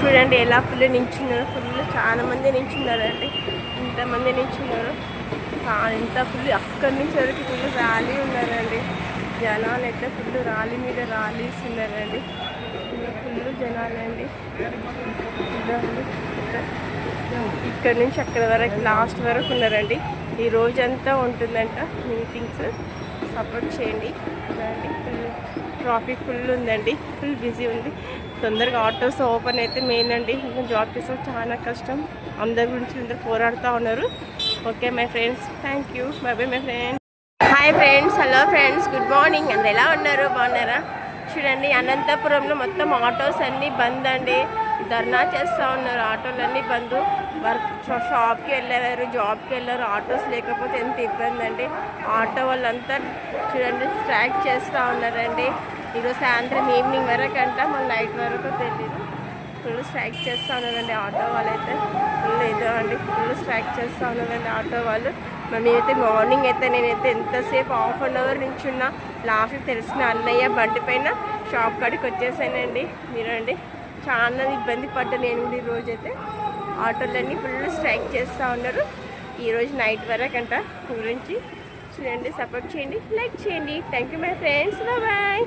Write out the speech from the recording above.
చూడండి ఎలా ఫుల్ నించున్నారు. ఫుల్ చాలా మంది నించున్నారండి. ఇంతమంది నించున్నారు. ఇంత ఫుల్ అక్కడి నుంచి వరకు ఫుల్ ర్యాలీ ఉన్నారండి. జనాలు అయితే ఫుల్ ర్యాలీ మీద ర్యాలీస్ ఉన్నారండి. ఫుల్ జనాలండి. ఇక్కడ నుంచి అక్కడ వరకు లాస్ట్ వరకు ఉన్నారండి. ఈ రోజంతా ఉంటుందంట మీటింగ్స్. సపోర్ట్ చేయండి. ఫుల్ ట్రాఫిక్ ఫుల్ ఉందండి. ఫుల్ బిజీ ఉంది. తొందరగా ఆటోస్ ఓపెన్ అయితే మెయిన్ అండి. ఇంకా జాబ్ చేసే చాలా కష్టం. అందరి గురించి అందరు పోరాడుతూ ఉన్నారు. Okay my friends, thank you. By by my friends. Hi friends, hello friends, good morning. అందరు ఎలా ఉన్నారు? బాగున్నారా? చూడండి అనంతపురంలో మొత్తం ఆటోస్ అన్నీ బంద్ అండి. ధర్నా చేస్తూ ఉన్నారు. ఆటోలన్నీ బంద్. వర్క్ షాప్కి వెళ్ళారు, జాబ్కి వెళ్ళారు. ఆటోస్ లేకపోతే ఎంత ఇబ్బంది అండి. ఆటో వాళ్ళంతా చూడండి స్ట్రైక్ చేస్తూ ఉన్నారండి. ఈరోజు సాయంత్రం ఈవినింగ్ వరకు అంట, మళ్ళీ నైట్ వరకు తెలియదు. ఫుల్ స్ట్రైక్ చేస్తూ ఉన్నారండి ఆటో వాళ్ళైతే. ఫుల్ ఇదో అండి, ఫుల్ స్ట్రైక్ చేస్తూ ఉన్నారండి ఆటో వాళ్ళు. మేమైతే మార్నింగ్ అయితే నేనైతే ఎంతసేపు ½ నుంచి ఉన్నా. లాస్ట్కి తెలిసిన అన్నయ్య బండి పైన షాప్ కాడికి వచ్చేసానండి. మీరండి చాలా ఇబ్బంది పడ్డా నేను కూడా ఈరోజైతే. ఆటోలన్నీ ఫుల్ స్ట్రైక్ చేస్తూ ఉన్నారు. ఈరోజు నైట్ వరకు అంట. గురించి చూడండి, సపోర్ట్ చేయండి, లైక్ చేయండి. Thank you my friends. Bye.